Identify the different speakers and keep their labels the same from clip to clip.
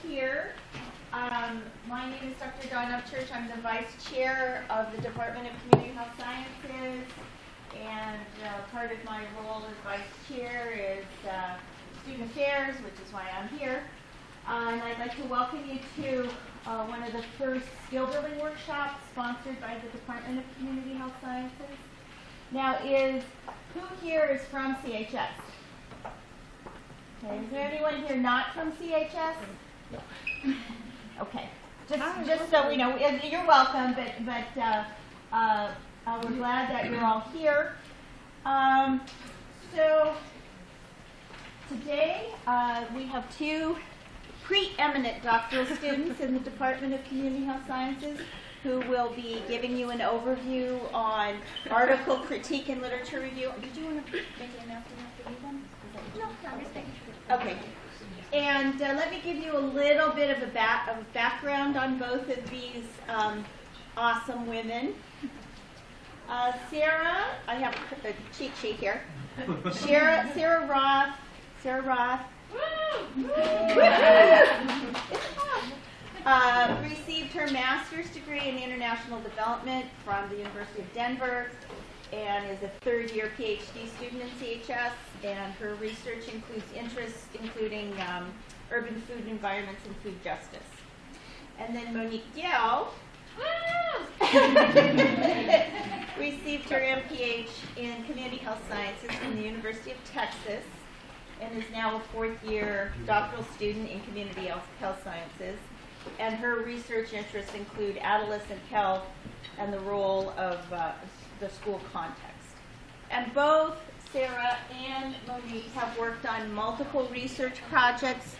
Speaker 1: here. My name is Dr. Dawn Upchurch. I'm the Vice Chair of the Department of Community Health Sciences, and part of my role as Vice Chair is Student Affairs, which is why I'm here. And I'd like to welcome you to one of the first skill building workshops sponsored by the Department of Community Health Sciences. Now, who here is from CHS? Okay, is there anyone here not from CHS? No. Okay, just so we know, you're welcome, but we're glad that you're all here. So today we have two preeminent doctoral students in the Department of Community Health Sciences who will be giving you an overview on article critique and literature review. Did you want to make an announcement after you then? No, I'm just thinking. Okay. And let me give you a little bit of a background on both of these awesome women. Sarah, I have a cheat sheet here. Sarah Roth. Received her master's degree in international development from the University of Denver and is a third-year PhD student in CHS, and her research includes interests including urban food environments and food justice. And then Monique Yeo received her MPH in Community Health Sciences from the University of Texas and is now a fourth-year doctoral student in Community Health Sciences. And her research interests include adolescent health and the role of the school context. And both Sarah and Monique have worked on multiple research projects,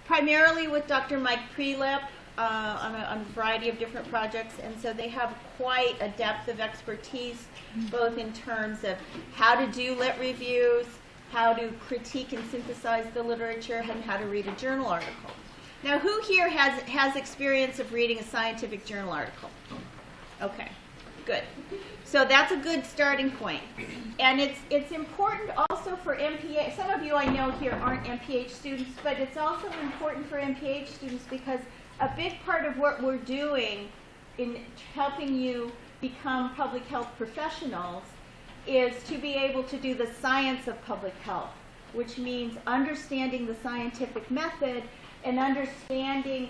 Speaker 1: primarily with Dr. Mike Prelip on a variety of different projects. And so they have quite a depth of expertise, both in terms of how to do lit reviews, how to critique and synthesize the literature, and how to read a journal article. Now, who here has experience of reading a scientific journal article? Okay, good. So that's a good starting point. And it's important also for MPH. Some of you I know here aren't MPH students, but it's also important for MPH students because a big part of what we're doing in helping you become public health professionals is to be able to do the science of public health, which means understanding the scientific method and understanding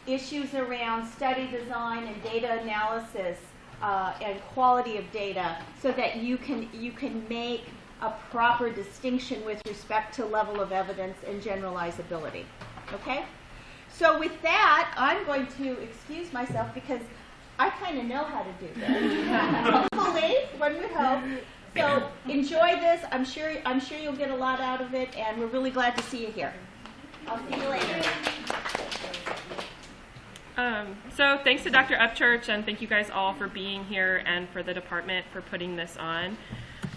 Speaker 1: issues around study design and data analysis and quality of data so that you can make a proper distinction with respect to level of evidence and generalizability. Okay? So with that, I'm going to excuse myself because I kind of know how to do this. Hopefully, one would hope. So enjoy this. I'm sure you'll get a lot out of it, and we're really glad to see you here. I'll see you later.
Speaker 2: So thanks to Dr. Upchurch, and thank you guys all for being here and for the department for putting this on.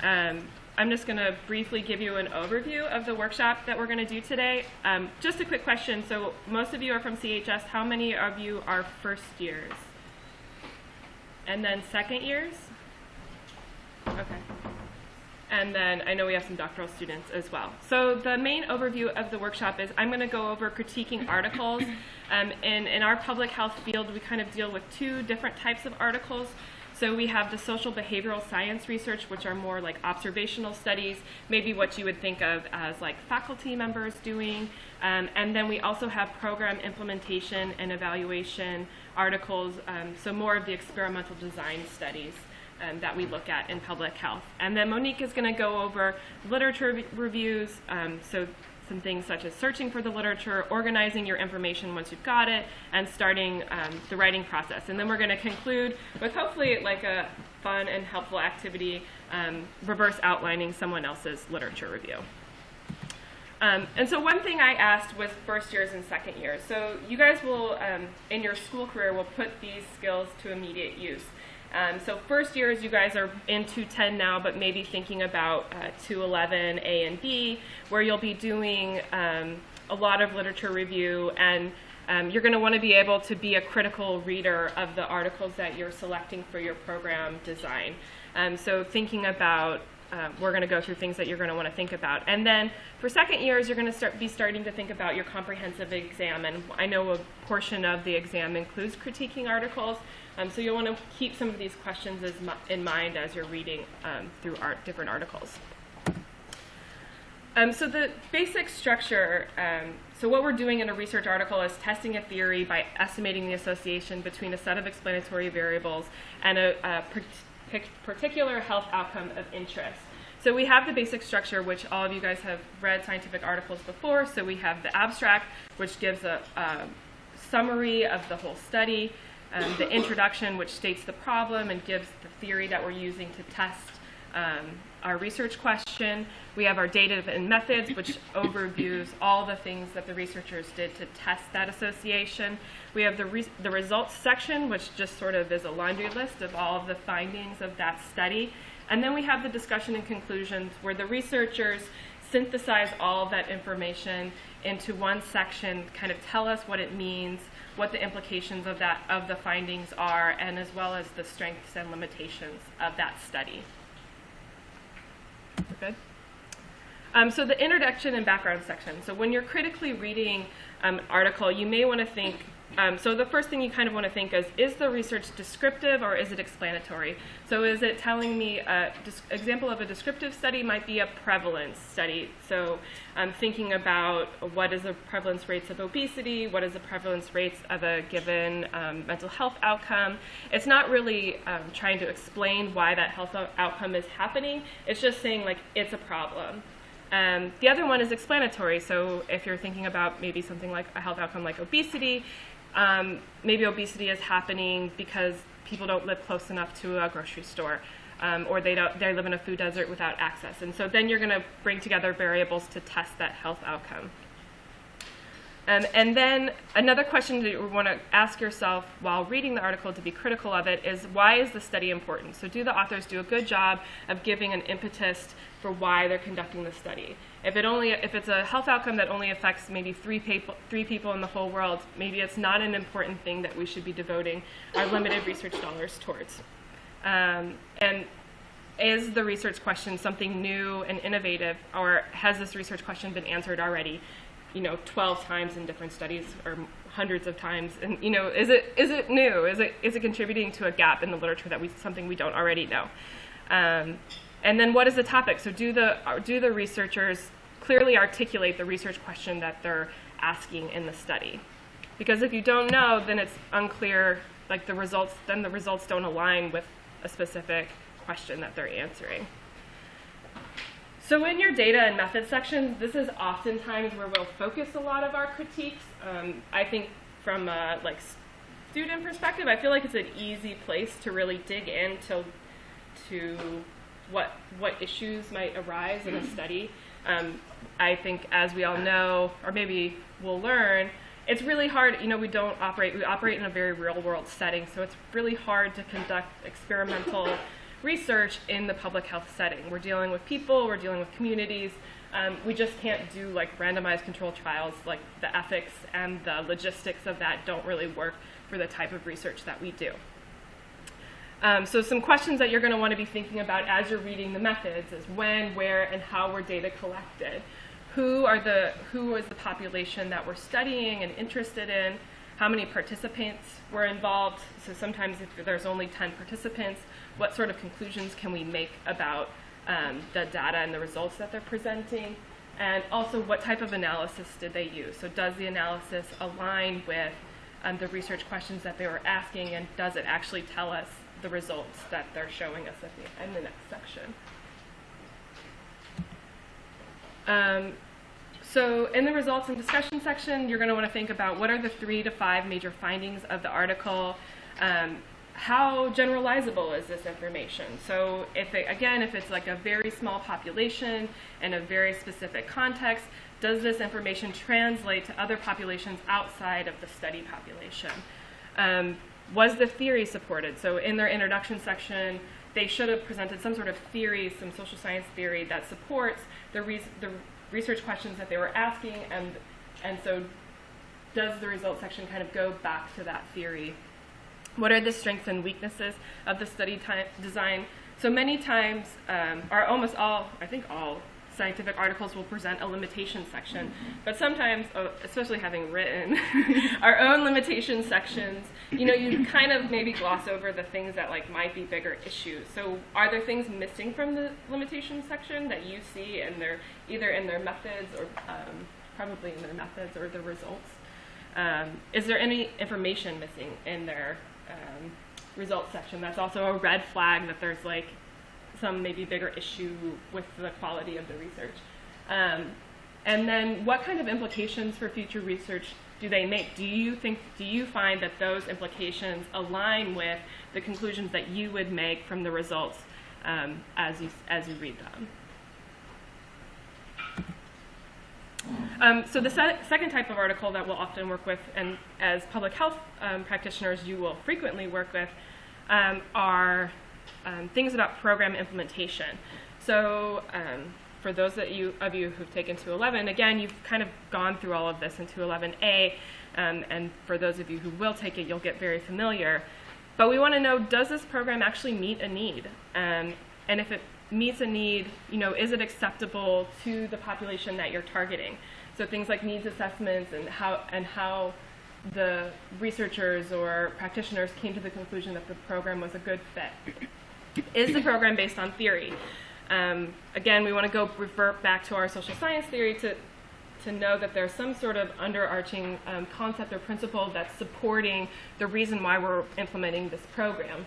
Speaker 2: I'm just going to briefly give you an overview of the workshop that we're going to do today. Just a quick question. So most of you are from CHS. How many of you are first years? And then second years? Okay. And then I know we have some doctoral students as well. So the main overview of the workshop is I'm going to go over critiquing articles. In our public health field, we kind of deal with two different types of articles. So we have the social behavioral science research, which are more like observational studies, maybe what you would think of as like faculty members doing. And then we also have program implementation and evaluation articles, so more of the experimental design studies that we look at in public health. And then Monique is going to go over literature reviews, so some things such as searching for the literature, organizing your information once you've got it, and starting the writing process. And then we're going to conclude with hopefully like a fun and helpful activity, reverse outlining someone else's literature review. And so one thing I asked was first years and second years. So you guys will, in your school career, will put these skills to immediate use. So first years, you guys are in 210 now, but maybe thinking about 211 A and B, where you'll be doing a lot of literature review, and you're going to want to be able to be a critical reader of the articles that you're selecting for your program design. So thinking about we're going to go through things that you're going to want to think about. And then for second years, you're going to be starting to think about your comprehensive exam. And I know a portion of the exam includes critiquing articles. So you'll want to keep some of these questions in mind as you're reading through different articles. So the basic structure, so what we're doing in a research article is testing a theory by estimating the association between a set of explanatory variables and a particular health outcome of interest. So we have the basic structure, which all of you guys have read scientific articles before. So we have the abstract, which gives a summary of the whole study, the introduction, which states the problem and gives the theory that we're using to test our research question. We have our data and methods, which overviews all the things that the researchers did to test that association. We have the results section, which just sort of is a laundry list of all of the findings of that study. And then we have the discussion and conclusions, where the researchers synthesize all of that information into one section, kind of tell us what it means, what the implications of the findings are, and as well as the strengths and limitations of that study. We're good? So the introduction and background section. So when you're critically reading an article, you may want to think, so the first thing you kind of want to think is the research descriptive or is it explanatory? So is it telling me, example of a descriptive study might be a prevalence study. So I'm thinking about what is the prevalence rates of obesity, what is the prevalence rates of a given mental health outcome. It's not really trying to explain why that health outcome is happening. It's just saying, like, it's a problem. The other one is explanatory. So if you're thinking about maybe something like a health outcome like obesity, maybe obesity is happening because people don't live close enough to a grocery store, or they live in a food desert without access. And so then you're going to bring together variables to test that health outcome. And then another question that you want to ask yourself while reading the article to be critical of it is, why is the study important? So do the authors do a good job of giving an impetus for why they're conducting the study? If it's a health outcome that only affects maybe three people in the whole world, maybe it's not an important thing that we should be devoting our limited research dollars towards. And is the research question something new and innovative, or has this research question been answered already, 12 times in different studies or hundreds of times? And is it new? Is it contributing to a gap in the literature something we don't already know? And then what is the topic? So do the researchers clearly articulate the research question that they're asking in the study? Because if you don't know, then it's unclear, like the results don't align with a specific question that they're answering. So in your data and method section, this is oftentimes where we'll focus a lot of our critiques. I think from a student perspective, I feel like it's an easy place to really dig into what issues might arise in a study. I think, as we all know, or maybe we'll learn, it's really hard. We operate in a very real world setting, so it's really hard to conduct experimental research in the public health setting. We're dealing with people, we're dealing with communities. We just can't do randomized controlled trials. The ethics and the logistics of that don't really work for the type of research that we do. So some questions that you're going to want to be thinking about as you're reading the methods is when, where, and how were data collected? Who is the population that we're studying and interested in? How many participants were involved? So sometimes if there's only 10 participants, what sort of conclusions can we make about the data and the results that they're presenting? And also, what type of analysis did they use? So does the analysis align with the research questions that they were asking, and does it actually tell us the results that they're showing us in the next section? So in the results and discussion section, you're going to want to think about what are the 3 to 5 major findings of the article. How generalizable is this information? So if it's like a very small population in a very specific context, does this information translate to other populations outside of the study population? Was the theory supported? So in their introduction section, they should have presented some sort of theory, some social science theory that supports the research questions that they were asking, and so does the results section kind of go back to that theory? What are the strengths and weaknesses of the study design? So many times, or almost all, I think all scientific articles will present a limitation section, but sometimes, especially having written our own limitation sections, you kind of maybe gloss over the things that like might be bigger issues. So are there things missing from the limitation section that you see in their, either in their methods or probably in their methods or the results? Is there any information missing in their results section that's also a red flag that there's like some maybe bigger issue with the quality of the research? And then what kind of implications for future research do they make? Do you find that those implications align with the conclusions that you would make from the results as you read them? So the second type of article that we'll often work with, and as public health practitioners you will frequently work with, are things about program implementation. So for those of you who've taken 211, again, you've kind of gone through all of this in 211A, and for those of you who will take it, you'll get very familiar. But we want to know, does this program actually meet a need? And if it meets a need, is it acceptable to the population that you're targeting? So things like needs assessments and how the researchers or practitioners came to the conclusion that the program was a good fit. Is the program based on theory? Again, we want to revert back to our social science theory to know that there's some sort of underarching concept or principle that's supporting the reason why we're implementing this program.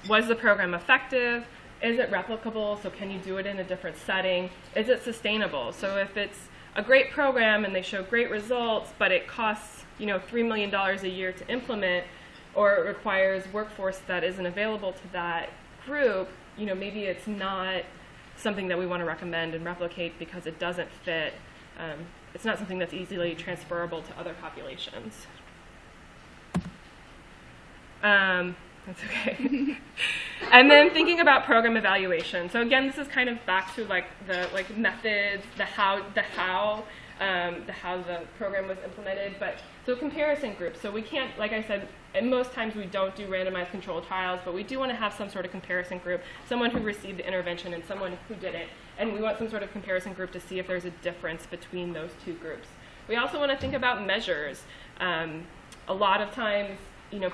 Speaker 2: Was the program effective? Is it replicable? So can you do it in a different setting? Is it sustainable? So if it's a great program and they show great results, but it costs $3 million a year to implement, or it requires workforce that isn't available to that group, maybe it's not something that we want to recommend and replicate because it doesn't fit. It's not something that's easily transferable to other populations. That's okay. And then thinking about program evaluation. So again, this is kind of back to the methods, the how the program was implemented. But so comparison groups. So we can't, like I said, and most times we don't do randomized controlled trials, but we do want to have some sort of comparison group, someone who received the intervention and someone who didn't. And we want some sort of comparison group to see if there's a difference between those two groups. We also want to think about measures. A lot of times,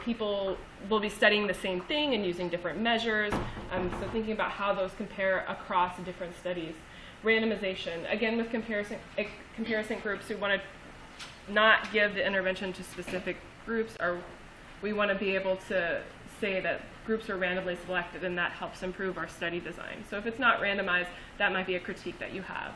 Speaker 2: people will be studying the same thing and using different measures. So thinking about how those compare across different studies. Randomization. Again, with comparison groups, we want to not give the intervention to specific groups, or we want to be able to say that groups are randomly selected, and that helps improve our study design. So if it's not randomized, that might be a critique that you have.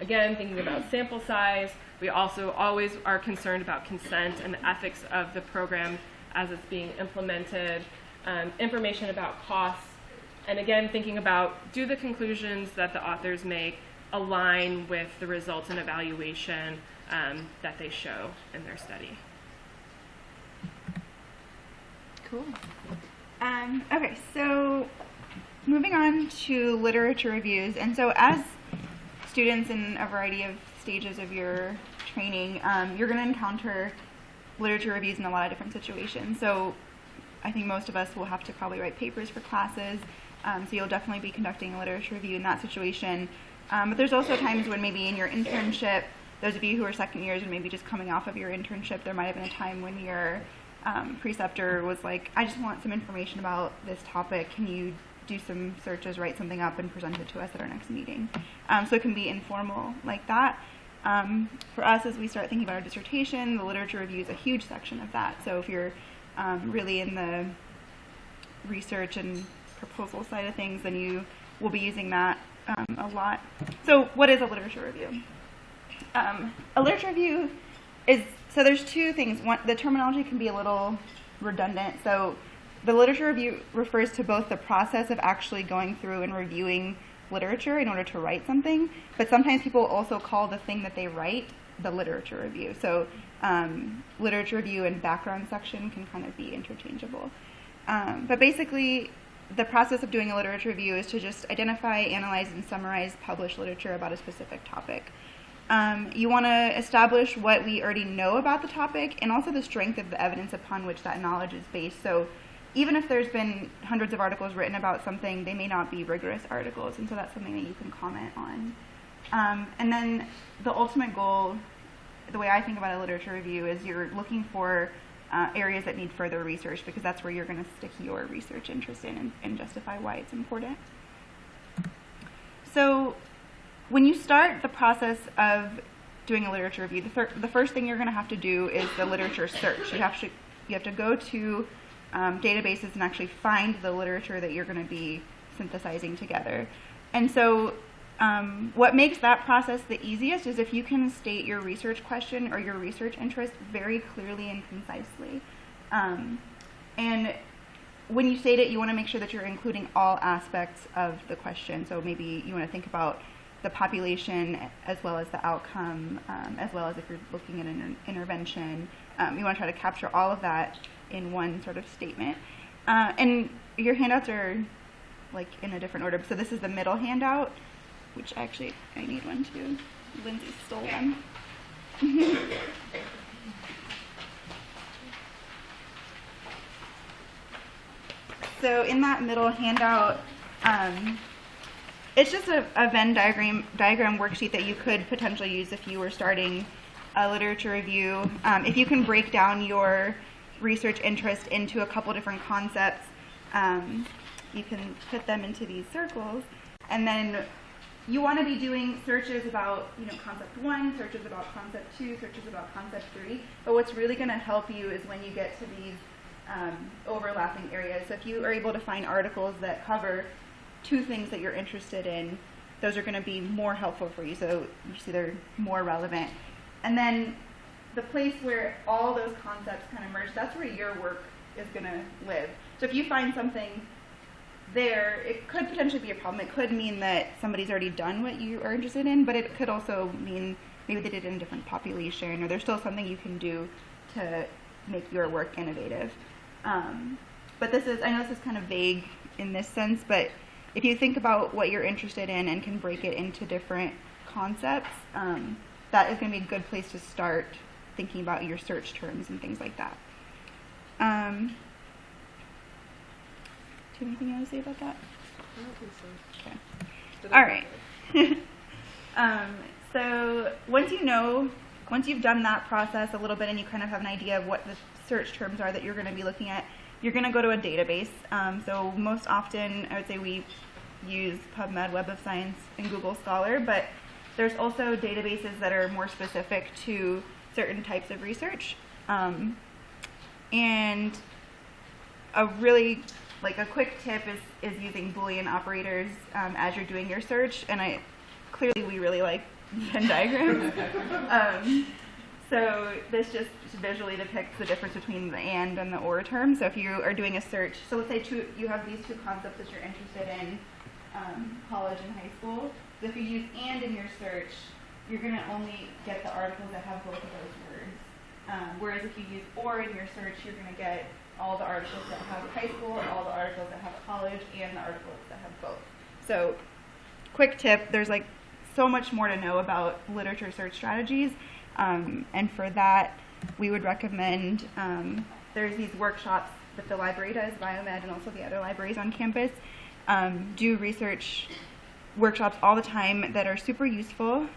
Speaker 2: Again, thinking about sample size, we also always are concerned about consent and the ethics of the program as it's being implemented, information about costs, and again, thinking about, do the conclusions that the authors make align with the results and evaluation that they show in their study?
Speaker 3: Cool. Okay, so moving on to literature reviews. And so as students in a variety of stages of your training, you're going to encounter literature reviews in a lot of different situations. So I think most of us will have to probably write papers for classes, so you'll definitely be conducting a literature review in that situation. But there's also times when maybe in your internship, those of you who are second years and maybe just coming off of your internship, there might have been a time when your preceptor was like, I just want some information about this topic. Can you do some searches, write something up, and present it to us at our next meeting? So it can be informal like that. For us, as we start thinking about our dissertation, the literature review is a huge section of that. So if you're really in the research and proposal side of things, then you will be using that a lot. So what is a literature review? A literature review is, so there's two things. One, the terminology can be a little redundant. So the literature review refers to both the process of actually going through and reviewing literature in order to write something, but sometimes people also call the thing that they write the literature review. So literature review and background section can kind of be interchangeable. But basically, the process of doing a literature review is to just identify, analyze, and summarize published literature about a specific topic. You want to establish what we already know about the topic and also the strength of the evidence upon which that knowledge is based. So even if there's been hundreds of articles written about something, they may not be rigorous articles, and so that's something that you can comment on. And then the ultimate goal, the way I think about a literature review, is you're looking for areas that need further research, because that's where you're going to stick your research interest in and justify why it's important. So when you start the process of doing a literature review, the first thing you're going to have to do is the literature search. You have to go to databases and actually find the literature that you're going to be synthesizing together. And so what makes that process the easiest is if you can state your research question or your research interest very clearly and concisely. And when you state it, you want to make sure that you're including all aspects of the question. So maybe you want to think about the population as well as the outcome, as well as if you're looking at an intervention. You want to try to capture all of that in one sort of statement. And your handouts are like in a different order. So this is the middle handout, which actually I need one too. Lindsay stole one. So in that middle handout, it's just a Venn diagram worksheet that you could potentially use if you were starting a literature review. If you can break down your research interest into a couple different concepts, you can put them into these circles, and then you want to be doing searches about, concept 1, searches about concept 2, searches about concept 3. But what's really going to help you is when you get to these overlapping areas. So if you are able to find articles that cover 2 things that you're interested in, those are going to be more helpful for you. So you see they're more relevant. And then the place where all those concepts kind of merge, that's where your work is going to live. So if you find something there, it could potentially be a problem. It could mean that somebody's already done what you are interested in, but it could also mean maybe they did it in a different population, or there's still something you can do to make your work innovative. But I know this is kind of vague in this sense, but if you think about what you're interested in and can break it into different concepts, that is going to be a good place to start thinking about your search terms and things like that. Do you have anything you want to say about that?
Speaker 4: I don't think so.
Speaker 3: Okay. All right. So once you've done that process a little bit and you kind of have an idea of what the search terms are that you're going to be looking at, you're going to go to a database. So most often, I would say we use PubMed, Web of Science, and Google Scholar, but there's also databases that are more specific to certain types of research. And a quick tip is using Boolean operators as you're doing your search, and clearly we really like Venn diagrams. So this just visually depicts the difference between the and the or term. So if you are doing a search, so let's say you have these 2 concepts that you're interested in, college and high school. So if you use and in your search, you're going to only get the articles that have both of those words. Whereas if you use or in your search, you're going to get all the articles that have high school, all the articles that have college, and the articles that have both. So quick tip, there's so much more to know about literature search strategies. And for that, we would recommend, there's these workshops that the library does, Biomed, and also the other libraries on campus, do research workshops all the time that are super useful.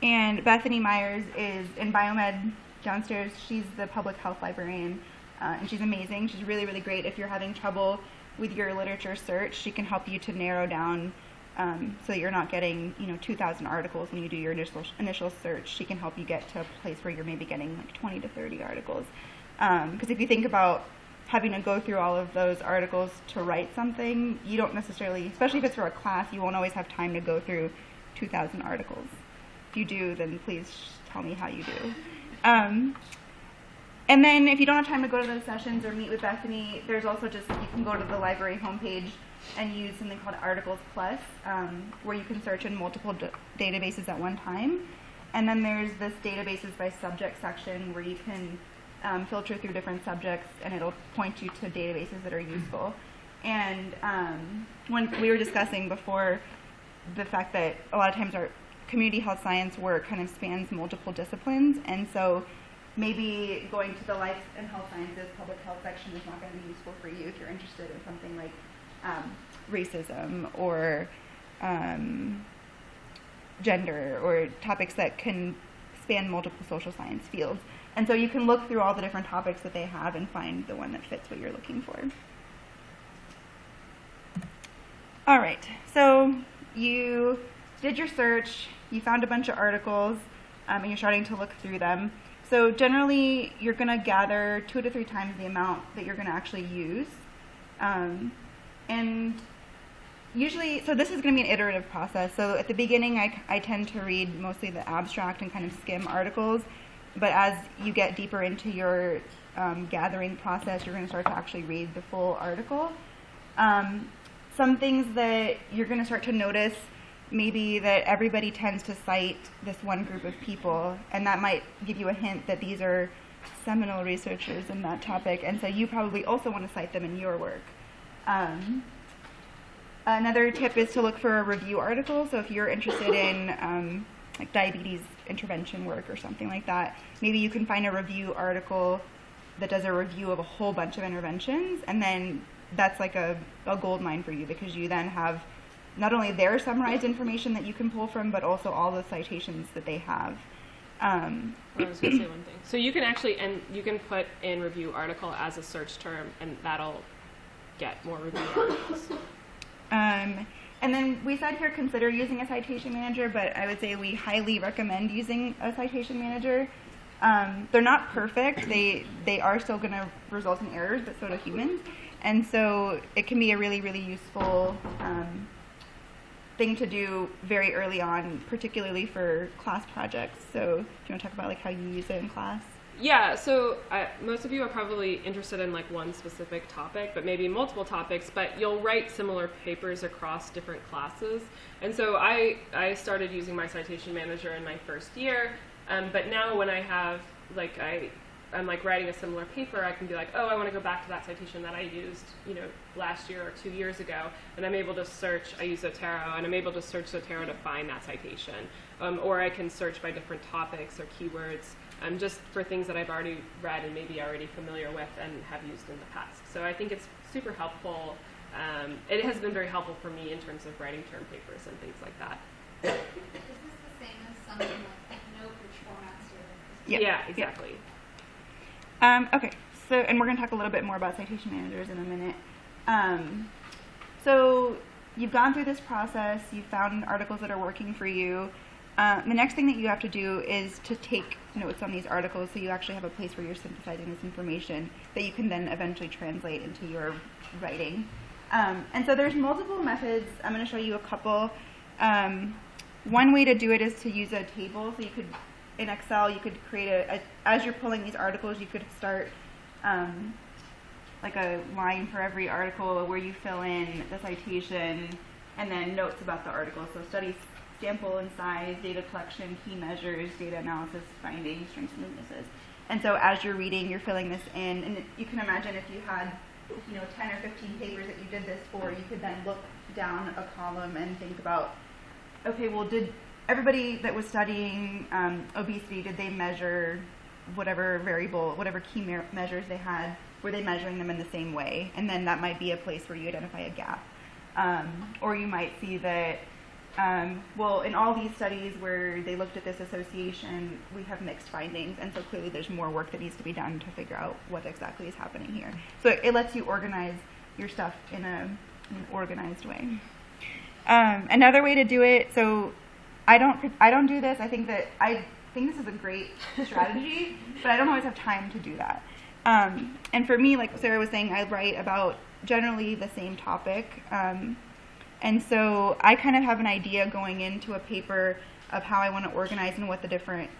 Speaker 3: And Bethany Myers is in Biomed downstairs. She's the public health librarian, and she's amazing. She's really, really great. If you're having trouble with your literature search, she can help you to narrow down so that you're not getting 2,000 articles when you do your initial search. She can help you get to a place where you're maybe getting 20 to 30 articles. Because if you think about having to go through all of those articles to write something, you don't necessarily, especially if it's for a class, you won't always have time to go through 2,000 articles. If you do, then please tell me how you do. And then if you don't have time to go to those sessions or meet with Bethany, there's also you can go to the library homepage and use something called Articles Plus, where you can search in multiple databases at one time. And then there's this databases by subject section where you can filter through different subjects, and it'll point you to databases that are useful. And when we were discussing before the fact that a lot of times our community health science work kind of spans multiple disciplines, and so maybe going to the life and health sciences public health section is not going to be useful for you if you're interested in something like racism or gender or topics that can span multiple social science fields. And so you can look through all the different topics that they have and find the one that fits what you're looking for. All right, so you did your search, you found a bunch of articles, and you're starting to look through them. So generally, you're going to gather 2 to 3 times the amount that you're going to actually use. And usually, so this is going to be an iterative process. So at the beginning, I tend to read mostly the abstract and kind of skim articles. But as you get deeper into your gathering process, you're going to start to actually read the full article. Some things that you're going to start to notice, maybe that everybody tends to cite this one group of people, and that might give you a hint that these are seminal researchers in that topic, and so you probably also want to cite them in your work. Another tip is to look for a review article. So if you're interested in like diabetes intervention work or something like that, maybe you can find a review article that does a review of a whole bunch of interventions, and then that's like a gold mine for you, because you then have not only their summarized information that you can pull from, but also all the citations that they have.
Speaker 2: I was going to say one thing. So you can actually, and you can put in review article as a search term, and that'll get more review articles.
Speaker 3: And then we said here consider using a citation manager, but I would say we highly recommend using a citation manager. They're not perfect. They are still going to result in errors, but so do humans. And so it can be a really, really useful thing to do very early on, particularly for class projects. So do you want to talk about like how you use it in class?
Speaker 2: Yeah, so most of you are probably interested in like one specific topic, but maybe multiple topics, but you'll write similar papers across different classes. And so I started using my citation manager in my first year, but now when I have, like, I'm like writing a similar paper, I can be like, oh, I want to go back to that citation that I used, last year or 2 years ago, and I'm able to search. I use Zotero, and I'm able to search Zotero to find that citation, or I can search by different topics or keywords, just for things that I've already read and maybe already familiar with and have used in the past. So I think it's super helpful. It has been very helpful for me in terms of writing term papers and things like that.
Speaker 5: Is this the same as something like note which formats are
Speaker 2: Yeah, exactly.
Speaker 3: Okay, so, and we're going to talk a little bit more about citation managers in a minute. So you've gone through this process, you've found articles that are working for you. The next thing that you have to do is to take notes on these articles, so you actually have a place where you're synthesizing this information that you can then eventually translate into your writing. And so there's multiple methods. I'm going to show you a couple. One way to do it is to use a table. So you could, in Excel, you could create as you're pulling these articles, you could start like a line for every article where you fill in the citation and then notes about the article. So study sample and size, data collection, key measures, data analysis, findings, strengths and weaknesses. And so as you're reading, you're filling this in, and you can imagine if you had 10 or 15 papers that you did this for, you could then look down a column and think about, okay, well, did everybody that was studying obesity, did they measure whatever variable, whatever key measures they had, were they measuring them in the same way? And then that might be a place where you identify a gap. Or you might see that, well, in all these studies where they looked at this association, we have mixed findings, and so clearly there's more work that needs to be done to figure out what exactly is happening here. So it lets you organize your stuff in an organized way. Another way to do it, so I don't do this. I think this is a great strategy, but I don't always have time to do that. And for me, like Sarah was saying, I write about generally the same topic. And so I kind of have an idea going into a paper of how I want to organize and what the different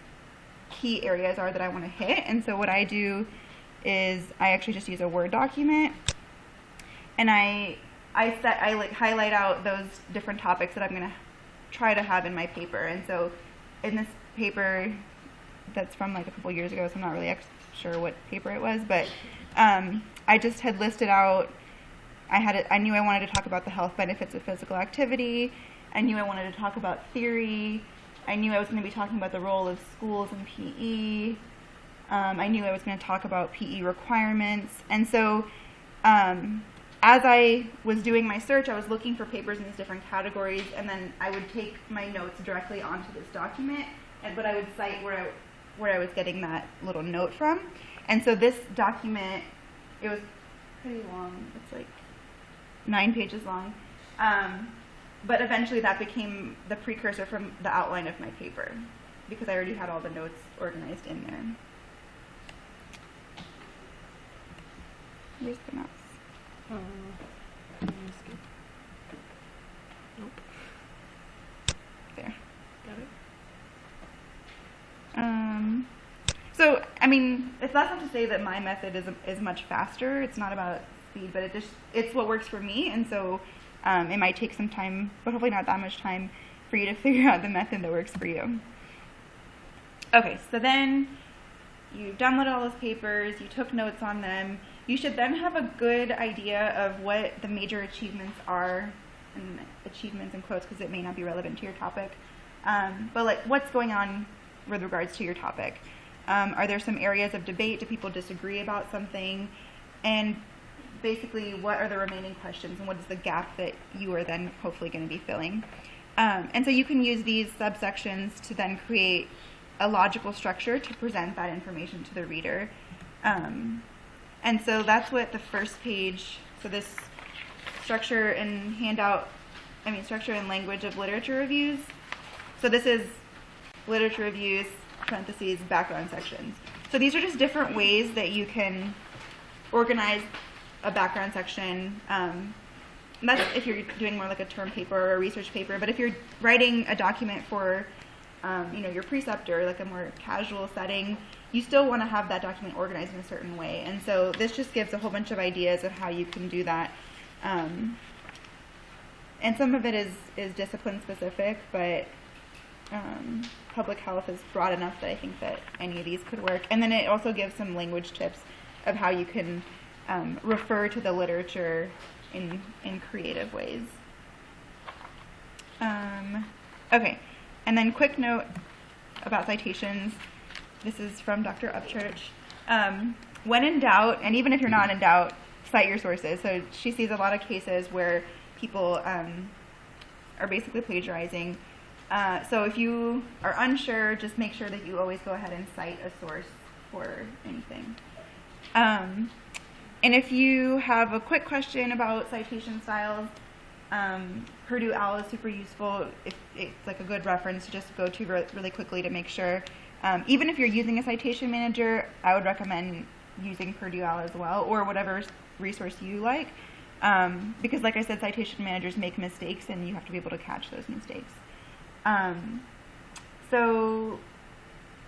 Speaker 3: key areas are that I want to hit. And so what I do is I actually just use a Word document, and I like highlight out those different topics that I'm going to try to have in my paper. And so in this paper that's from like a couple years ago, so I'm not really sure what paper it was, but I just had listed out, I knew I wanted to talk about the health benefits of physical activity. I knew I wanted to talk about theory. I knew I was going to be talking about the role of schools and PE. I knew I was going to talk about PE requirements. And so as I was doing my search, I was looking for papers in these different categories, and then I would take my notes directly onto this document, but I would cite where I was getting that little note from. And so this document, it was pretty long. It's like 9 pages long. But eventually that became the precursor from the outline of my paper, because I already had all the notes organized in there. Where's the mouse?
Speaker 2: Nope.
Speaker 3: There.
Speaker 2: Got it.
Speaker 3: So, I mean, that's not to say that my method is much faster. It's not about speed, but it's what works for me. And so it might take some time, but hopefully not that much time, for you to figure out the method that works for you. Okay, so then you downloaded all those papers, you took notes on them. You should then have a good idea of what the major achievements are, and achievements in quotes because it may not be relevant to your topic, but like what's going on with regards to your topic. Are there some areas of debate? Do people disagree about something? And basically, what are the remaining questions, and what is the gap that you are then hopefully going to be filling? And so you can use these subsections to then create a logical structure to present that information to the reader. And so that's what the first page, so this structure and structure and language of literature reviews. So this is literature reviews, parentheses, background sections. So these are just different ways that you can organize a background section. And that's if you're doing more like a term paper or a research paper. But if you're writing a document for your preceptor, like a more casual setting, you still want to have that document organized in a certain way. And so this just gives a whole bunch of ideas of how you can do that. And some of it is discipline specific, but public health is broad enough that I think that any of these could work. And then it also gives some language tips of how you can refer to the literature in creative ways. Okay, and then quick note about citations. This is from Dr. Upchurch. When in doubt, and even if you're not in doubt, cite your sources. So she sees a lot of cases where people are basically plagiarizing. So if you are unsure, just make sure that you always go ahead and cite a source for anything. And if you have a quick question about citation styles, Purdue OWL is super useful. It's like a good reference to just go to really quickly to make sure. Even if you're using a citation manager, I would recommend using Purdue OWL as well, or whatever resource you like. Because like I said, citation managers make mistakes and you have to be able to catch those mistakes. So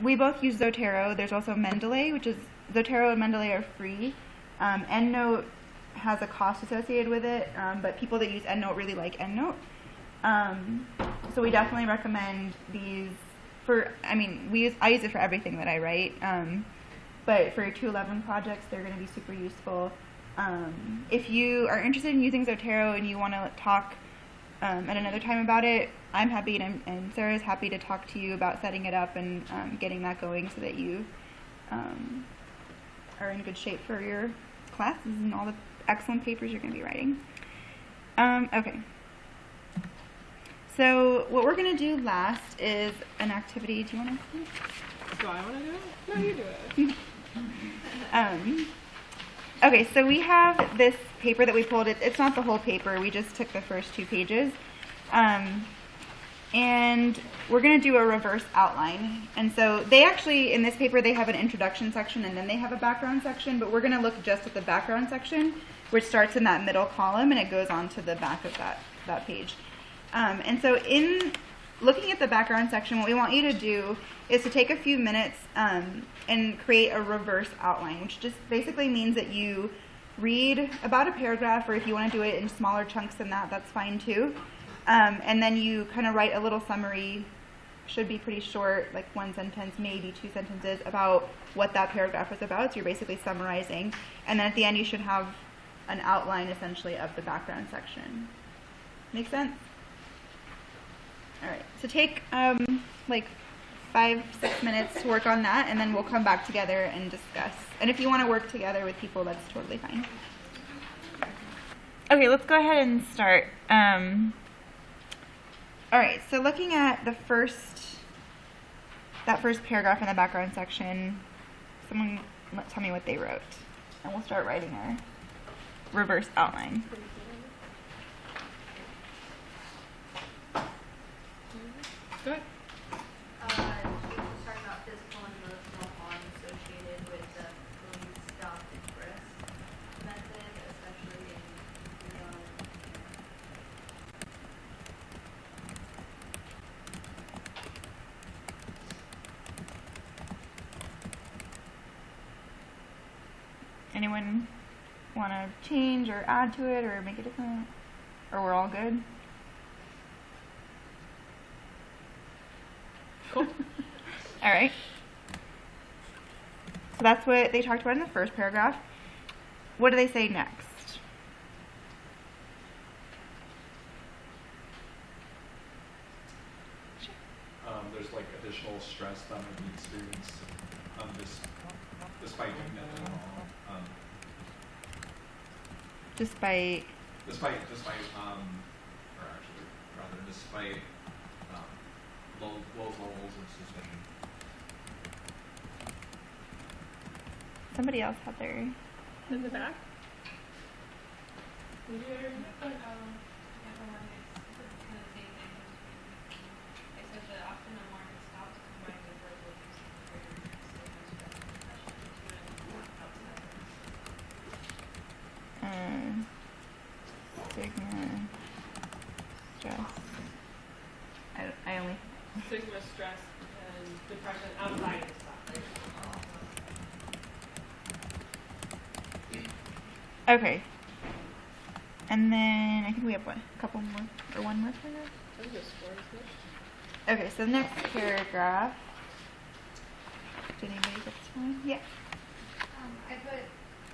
Speaker 3: we both use Zotero. There's also Mendeley, Zotero and Mendeley are free. EndNote has a cost associated with it, but people that use EndNote really like EndNote. So we definitely recommend these I use it for everything that I write, but for your 211 projects, they're going to be super useful. If you are interested in using Zotero and you want to talk at another time about it, I'm happy, and Sarah's happy to talk to you about setting it up and getting that going so that you are in good shape for your classes and all the excellent papers you're going to be writing. Okay. So what we're going to do last is an activity. Do you want to do it?
Speaker 4: Do I want to do it? No, you do it.
Speaker 3: Okay, so we have this paper that we pulled. It's not the whole paper. We just took the first 2 pages. And we're going to do a reverse outline. And so they actually, in this paper, they have an introduction section and then they have a background section. But we're going to look just at the background section, which starts in that middle column and it goes on to the back of that page. And so in looking at the background section, what we want you to do is to take a few minutes and create a reverse outline, which just basically means that you read about a paragraph, or if you want to do it in smaller chunks than that, that's fine too. And then you kind of write a little summary, should be pretty short, like 1 sentence, maybe 2 sentences, about what that paragraph was about. So you're basically summarizing. And then at the end, you should have an outline, essentially, of the background section. Make sense? All right, so take like 5-6 minutes to work on that, and then we'll come back together and discuss. And if you want to work together with people, that's totally fine. Okay, let's go ahead and start. All right, so looking at that first paragraph in the background section, someone tell me what they wrote, and we'll start writing our reverse outline.
Speaker 2: Go ahead.
Speaker 5: Talking about physical and emotional harm associated with the police stop and frisk method, especially in young.
Speaker 3: Anyone want to change or add to it or make it different? Or we're all good?
Speaker 2: Cool.
Speaker 3: All right. So that's what they talked about in the first paragraph. What do they say next?
Speaker 6: There's like additional stress that might be experienced despite doing that at all.
Speaker 3: Despite
Speaker 6: Despite low levels of suspicion.
Speaker 3: somebody else had their.
Speaker 2: In the back.
Speaker 3: Stigma, stress. I only.
Speaker 2: Stigma, stress, and depression outside of stuff.
Speaker 3: Okay. And then I think we have what, a couple more or one more paragraph. Okay, so the next paragraph. Did anybody get this one? Yeah.
Speaker 5: I put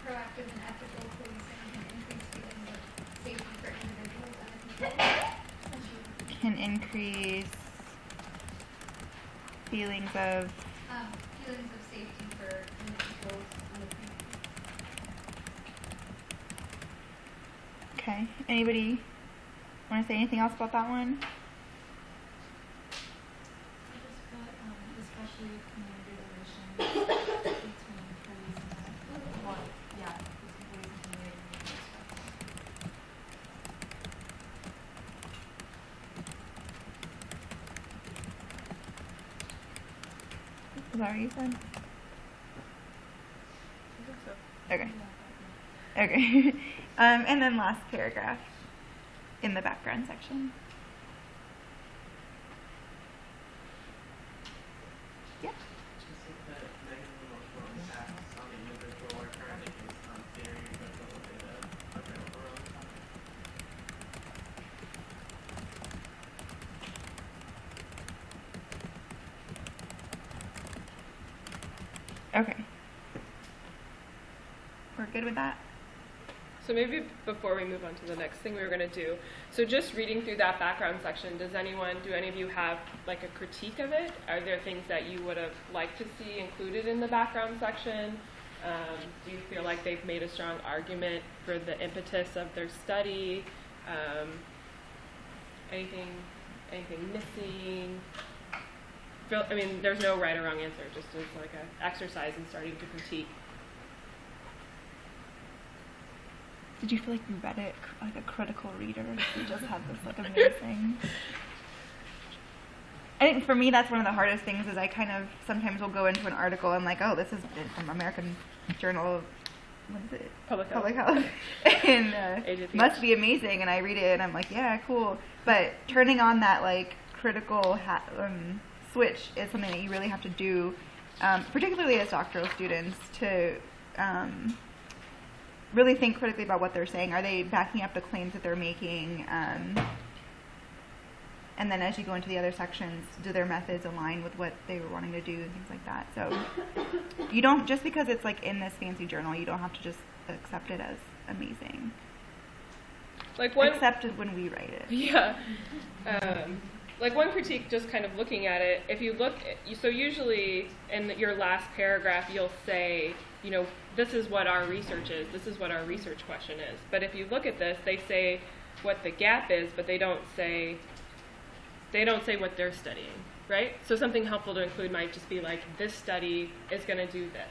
Speaker 5: proactive and ethical policing can increase feelings of safety for individuals and
Speaker 3: Can increase feelings of.
Speaker 5: feelings of safety for individuals and the community.
Speaker 3: Okay. Anybody want to say anything else about that one?
Speaker 7: Especially community relations between police and police and community.
Speaker 3: Is that what you said? Okay. Okay. And then last paragraph in the background section. Yeah. Okay. We're good with that?
Speaker 2: So maybe before we move on to the next thing we were going to do, so just reading through that background section, do any of you have like a critique of it? Are there things that you would have liked to see included in the background section? Do you feel like they've made a strong argument for the impetus of their study? Anything missing? I mean, there's no right or wrong answer, just as like an exercise in starting to critique.
Speaker 3: Did you feel like you read it like a critical reader? You just had this like amazing. I think for me that's one of the hardest things is I kind of sometimes will go into an article and like, oh, this is from American Journal of, what is it?
Speaker 2: Public
Speaker 3: Health. And must be amazing. And I read it and I'm like, yeah, cool. But turning on that like critical switch is something that you really have to do, particularly as doctoral students, to really think critically about what they're saying. Are they backing up the claims that they're making? And then as you go into the other sections, do their methods align with what they were wanting to do and things like that? So you don't, just because it's like in this fancy journal, you don't have to just accept it as amazing.
Speaker 2: Like one
Speaker 3: Accept it when we write it.
Speaker 2: Yeah. like one critique, just kind of looking at it, if you look, so usually in your last paragraph, you'll say, you know, this is what our research is, this is what our research question is. But if you look at this, they say what the gap is, but they don't say what they're studying, right? So something helpful to include might just be like, this study is going to do this.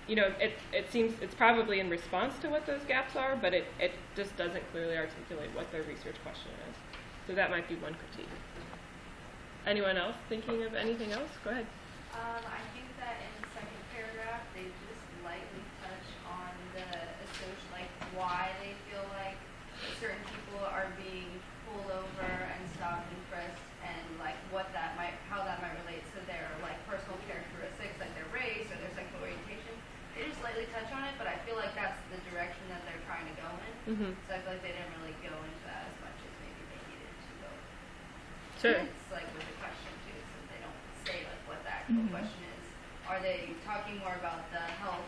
Speaker 2: You know, it seems it's probably in response to what those gaps are, but it just doesn't clearly articulate what their research question is. So that might be one critique. Anyone else thinking of anything else? Go ahead.
Speaker 5: I think that in the second paragraph, they just lightly touch on like why they feel like certain people are being pulled over and stopped and frisked, and like how that might relate to their like personal characteristics, like their race or their sexual orientation. They just lightly touch on it, but I feel like that's the direction that they're trying to go in.
Speaker 2: Mm-hmm.
Speaker 5: So I feel like they didn't really go into that as much as maybe they needed to go.
Speaker 2: Sure.
Speaker 5: It's like with the question too, since they don't say like what the actual question is. Are they talking more about the health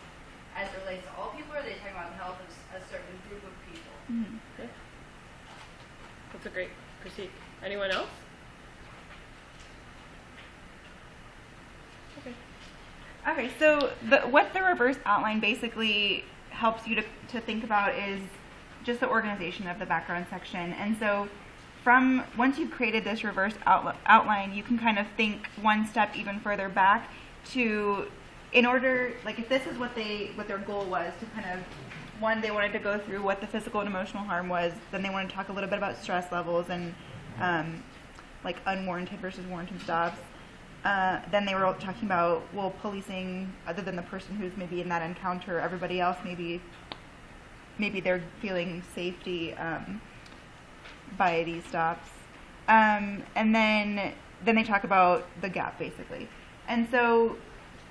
Speaker 5: as it relates to all people, or are they talking about the health of a certain group of people?
Speaker 2: Okay. That's a great critique. Anyone else? Okay.
Speaker 3: Okay, so what the reverse outline basically helps you to think about is just the organization of the background section. And so once you've created this reverse outline, you can kind of think one step even further back to, in order, like if this is what their goal was, to kind of, one, they wanted to go through what the physical and emotional harm was, then they wanted to talk a little bit about stress levels and like unwarranted versus warranted stops. Then they were talking about, well, policing, other than the person who's maybe in that encounter, everybody else, maybe they're feeling safety by these stops. And then they talk about the gap, basically. And so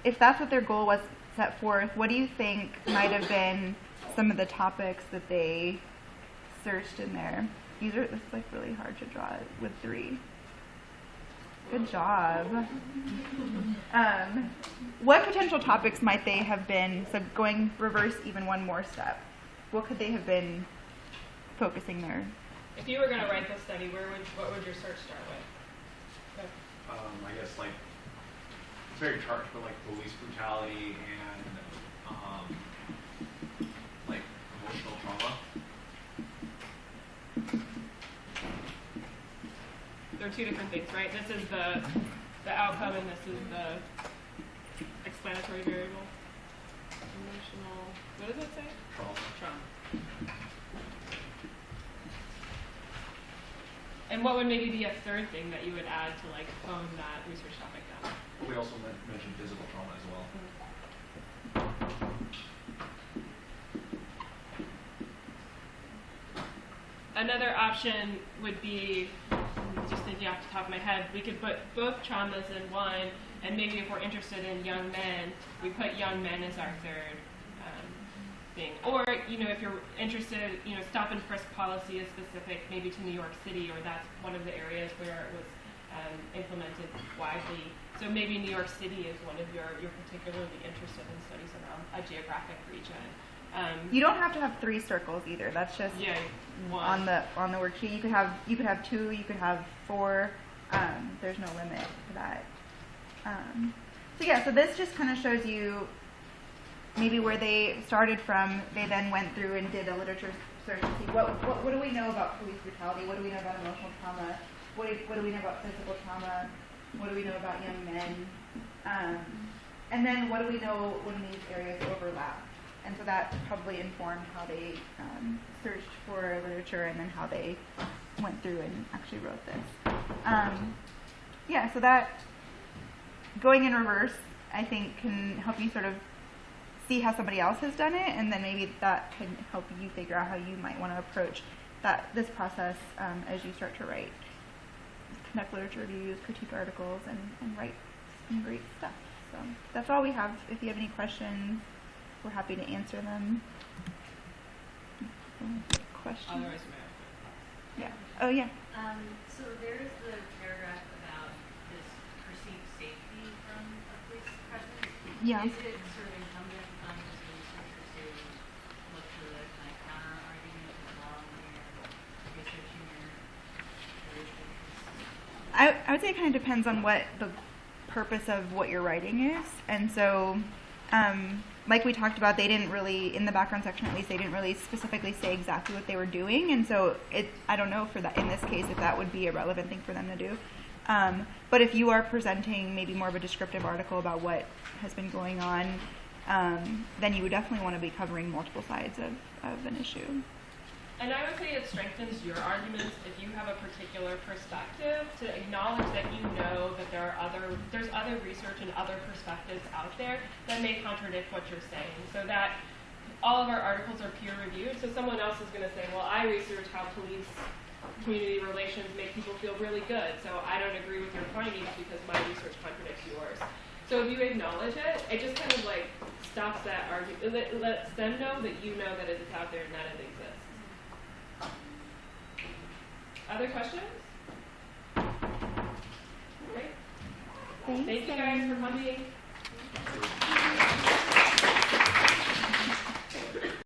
Speaker 3: if that's what their goal was set forth, what do you think might have been some of the topics that they searched in there? It's like really hard to draw with 3. Good job. What potential topics might they have been, so going reverse even one more step, what could they have been focusing there?
Speaker 2: If you were going to write this study, what would your search start with?
Speaker 6: I guess like, it's very charged, but like police brutality and like emotional trauma.
Speaker 2: They're two different things, right? This is the outcome, and this is the explanatory variable. Emotional. What does it say? Trauma. And what would maybe be a third thing that you would add to like hone that research topic down?
Speaker 6: We also mentioned physical trauma as well.
Speaker 2: Another option would be, just thinking off the top of my head, we could put both traumas in one, and maybe if we're interested in young men, we put young men as our third thing. Or, you know, if you're interested, you know, stop and frisk policy is specific maybe to New York City, or that's one of the areas where it was implemented widely. So maybe New York City is one of you're particularly interested in studies around a geographic region.
Speaker 3: You don't have to have 3 circles either. That's just
Speaker 2: one.
Speaker 3: on the worksheet. You could have 2. You could have 4. There's no limit to that. So this just kind of shows you maybe where they started from. They then went through and did a literature search to see what do we know about police brutality? What do we know about emotional trauma? What do we know about physical trauma? What do we know about young men? And then what do we know when these areas overlap? And so that probably informed how they searched for literature, and then how they went through and actually wrote this. So that going in reverse, I think, can help you sort of see how somebody else has done it, and then maybe that can help you figure out how you might want to approach this process as you start to write, conduct literature reviews, critique articles, and write some great stuff. So that's all we have. If you have any questions, we're happy to answer them. Questions?
Speaker 2: Otherwise,
Speaker 3: Yeah. Oh, yeah.
Speaker 8: So there's the paragraph about this perceived safety from a police presence.
Speaker 3: Yeah.
Speaker 8: Is it sort of incumbent on the researchers to look for the kind of counter argument as well when you're researching your research?
Speaker 3: I would say it kind of depends on what the purpose of what you're writing is. And so, like we talked about, they didn't really, in the background section at least, they didn't really specifically say exactly what they were doing. And so I don't know for that, in this case, if that would be a relevant thing for them to do. But if you are presenting maybe more of a descriptive article about what has been going on, then you would definitely want to be covering multiple sides of an issue.
Speaker 2: And I would say it strengthens your arguments if you have a particular perspective to acknowledge that you know that there's other research and other perspectives out there that may contradict what you're saying, so that all of our articles are peer reviewed. So someone else is going to say, well, I researched how police community relations make people feel really good, so I don't agree with your findings because my research contradicts yours. So if you acknowledge it, it just kind of like stops that argument. It lets them know that you know that it's out there and that it exists. Other questions? Great. Thank you guys for coming.